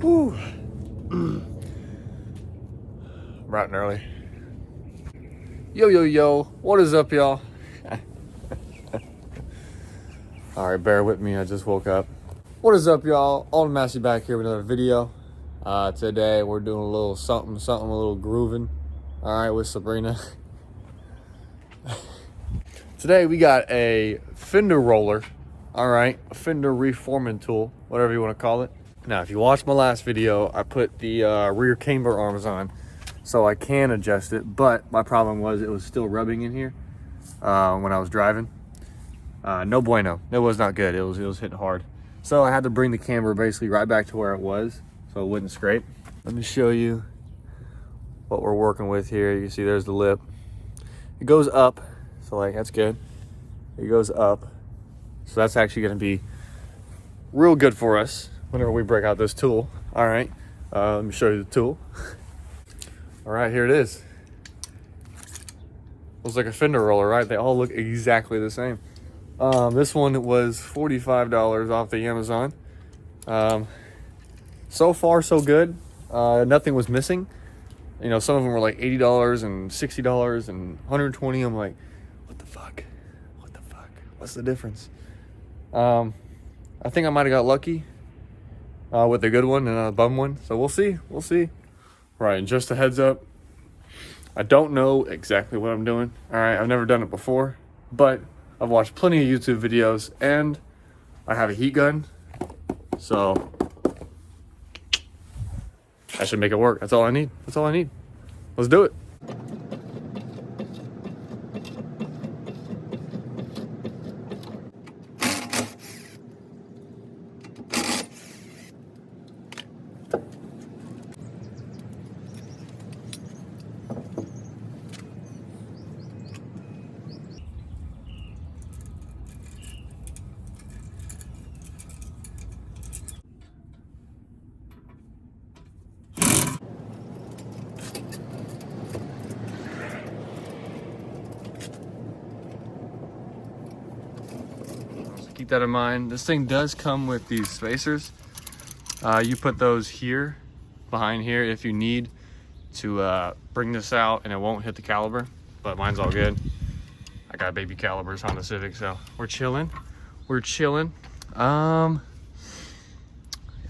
Whew. Bright and early. Yo, what is up, y'all? All right, bear with me, I just woke up. What is up, y'all? Alden Massey back here with another video. Today we're doing a little something, a little grooving. All right, with Sabrina. Today we got a fender roller. All right, a fender reforming tool, whatever you want to call it. Now, if you watched my last video, I put the rear camber arms on so I can adjust it, but my problem was it was still rubbing in here when I was driving. No bueno. It was not good. It was hitting hard. So I had to bring the camber basically right back to where it was so it wouldn't scrape. Let me show you what we're working with here. You can see there's the lip. It goes up, so like that's good. It goes up. So that's actually going to be real good for us whenever we break out this tool. All right, let me show you the tool. All right, here it is. Looks like a fender roller, right? They all look exactly the same. This one was $45 off the Amazon. So far, so good. Nothing was missing. You know, some of them were like $80 and $60 and $120. I'm like, what the fuck? What the fuck? What's the difference? I think I might have got lucky with a good one and a bum one. So we'll see. We'll see. Right, and just a heads up, I don't know exactly what I'm doing. All right, I've never done it before, but I've watched plenty of YouTube videos and I have a heat gun. So that should make it work. That's all I need. That's all I need. Let's do it. Keep that in mind. This thing does come with these spacers. You put those here, behind here, if you need to bring this out and it won't hit the caliber, but mine's all good. I got baby calibers on the Civic, so we're chilling. We're chilling. Yeah,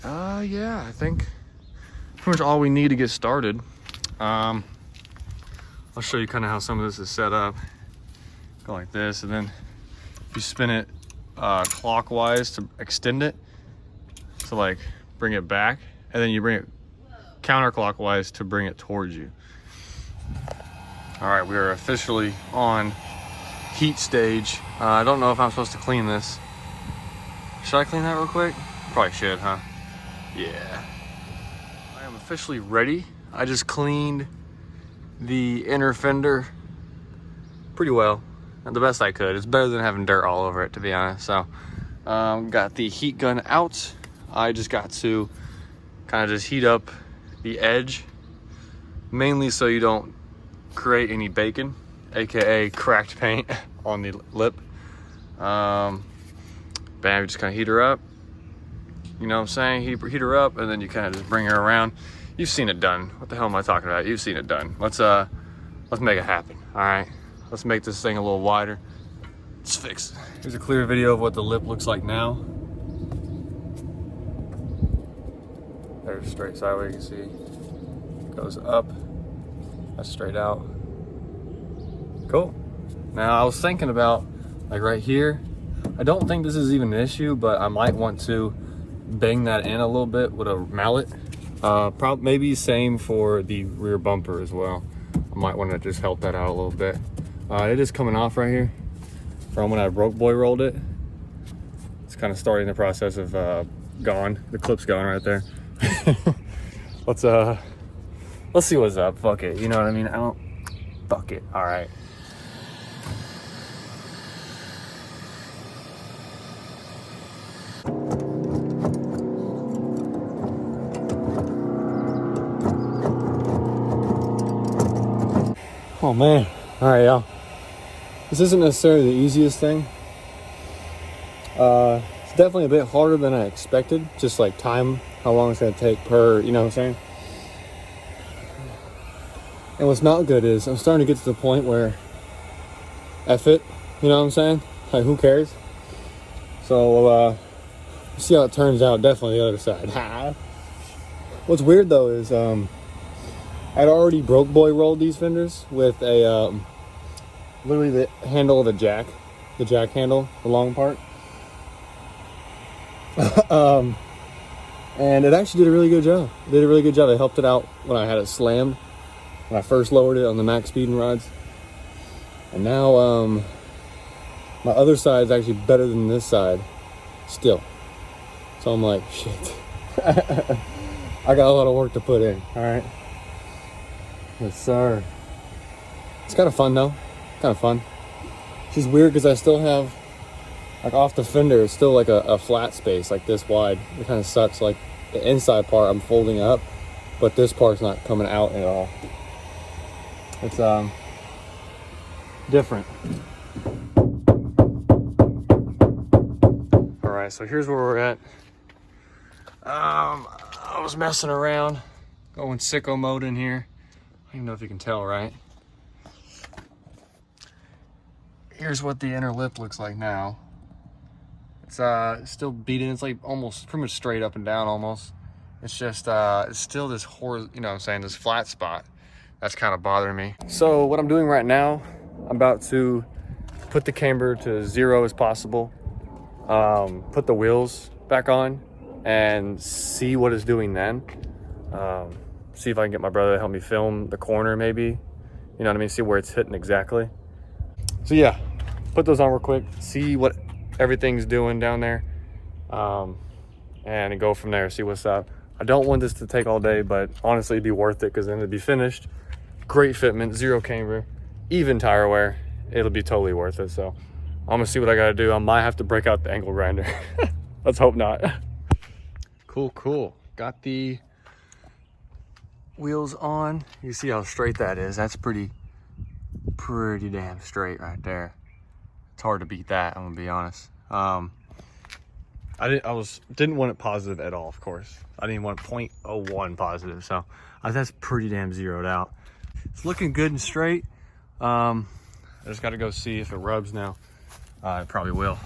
I think pretty much all we need to get started. I'll show you kind of how some of this is set up. Go like this, and then you spin it clockwise to extend it, to like bring it back, and then you bring it counterclockwise to bring it towards you. All right, we are officially on heat stage. I don't know if I'm supposed to clean this. Should I clean that real quick? Probably should, huh? Yeah. I am officially ready. I just cleaned the inner fender pretty well. The best I could. It's better than having dirt all over it, to be honest. So got the heat gun out. I just got to kind of just heat up the edge, mainly so you don't create any bacon, aka cracked paint on the lip. Bam, you just kind of heat her up, you know what I'm saying? Heat her up, and then you kind of just bring her around. You've seen it done. What the hell am I talking about? You've seen it done. Let's make it happen. All right, let's make this thing a little wider. Let's fix it. Here's a clear video of what the lip looks like now. There's straight sideways, you can see. Goes up. That's straight out. Cool. Now I was thinking about, like right here, I don't think this is even an issue, but I might want to bang that in a little bit with a mallet. Maybe same for the rear bumper as well. I might want to just help that out a little bit. It is coming off right here from when I broke boy rolled it. It's kind of starting the process of gone. The clip's gone right there. Let's see what's up. Fuck it. You know what I mean? Fuck it. All right. Oh man. All right, y'all. This isn't necessarily the easiest thing. It's definitely a bit harder than I expected, just like time how long it's gonna take per, you know what I'm saying? And what's not good is I'm starting to get to the point where F it, you know what I'm saying? Like, who cares? So we'll see how it turns out. Definitely the other side. What's weird though is I'd already broke boy rolled these fenders with a literally the handle of the jack handle, the long part. And it actually did a really good job. It helped it out when I had it slammed, when I first lowered it on the max speeding rods. And now my other side is actually better than this side still. So I'm like, shit. I got a lot of work to put in, all right? Yes, sir. It's kind of fun though, It's just weird because I still have, like, off the fender, it's still like a flat space like this wide. It kind of sucks. Like, the inside part I'm folding up, but this part's not coming out at all. It's different. All right, so here's where we're at. I was messing around, going sicko mode in here. I don't even know if you can tell, right? Here's what the inner lip looks like now. It's still beating. It's like almost pretty much straight up and down almost. It's just it's still this you know what I'm saying, this flat spot that's kind of bothering me. So what I'm doing right now, I'm about to put the camber to 0 as possible, put the wheels back on and see what it's doing then. See if I can get my brother to help me film the corner maybe, you know what I mean, see where it's hitting exactly. So yeah, put those on real quick, see what everything's doing down there, and go from there, see what's up. I don't want this to take all day, but honestly it'd be worth it because then it'd be finished. Great fitment, 0 camber, even tire wear. It'll be totally worth it. So I'm gonna see what I gotta do. I might have to break out the angle grinder. Let's hope not. Cool. Got the wheels on. You see how straight that is. That's pretty damn straight right there. It's hard to beat that, I'm gonna be honest. I didn't want it positive at all, of course. I didn't want 0.01 positive, so that's pretty damn zeroed out. It's looking good and straight. I just gotta go see if it rubs now. It probably will.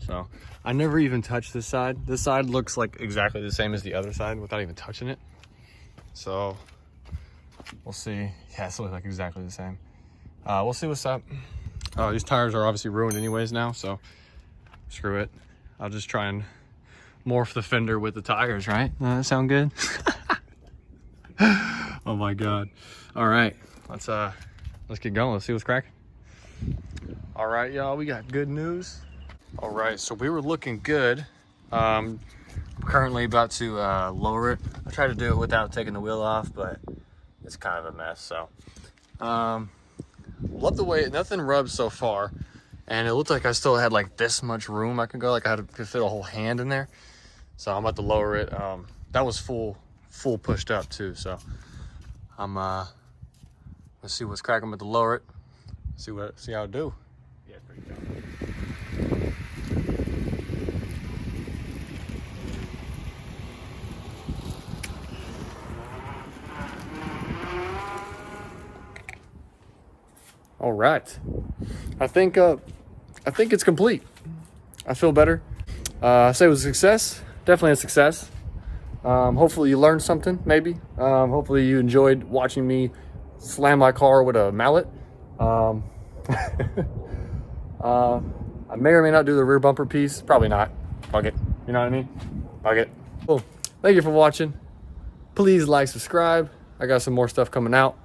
So I never even touched this side. This side looks like exactly the same as the other side without even touching it. So we'll see. Yeah, it looks like exactly the same. We'll see what's up. These tires are obviously ruined anyways now, so screw it. I'll just try and morph the fender with the tires, right? That sound good? Oh my God. All right, let's get going. Let's see what's cracking. All right, y'all, we got good news. All right, so we were looking good. I'm currently about to lower it. I tried to do it without taking the wheel off, but it's kind of a mess. So love the way nothing rubs so far, and it looked like I still had like this much room I could go, like I could fit a whole hand in there. So I'm about to lower it. That was full pushed up too, so I'm let's see what's cracking with the lower it, see how it do. Yeah, it's pretty good. All right, I think it's complete. I feel better. I say it was a success. Definitely a success. Hopefully you learned something, maybe. Hopefully you enjoyed watching me slam my car with a mallet. I may or may not do the rear bumper piece. Probably not. Fuck it. You know what I mean? Fuck it. Cool. Thank you for watching. Please like, subscribe. I got some more stuff coming out.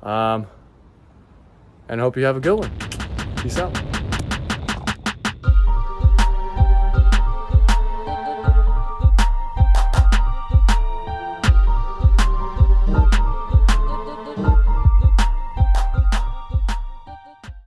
And I hope you have a good one. Peace out.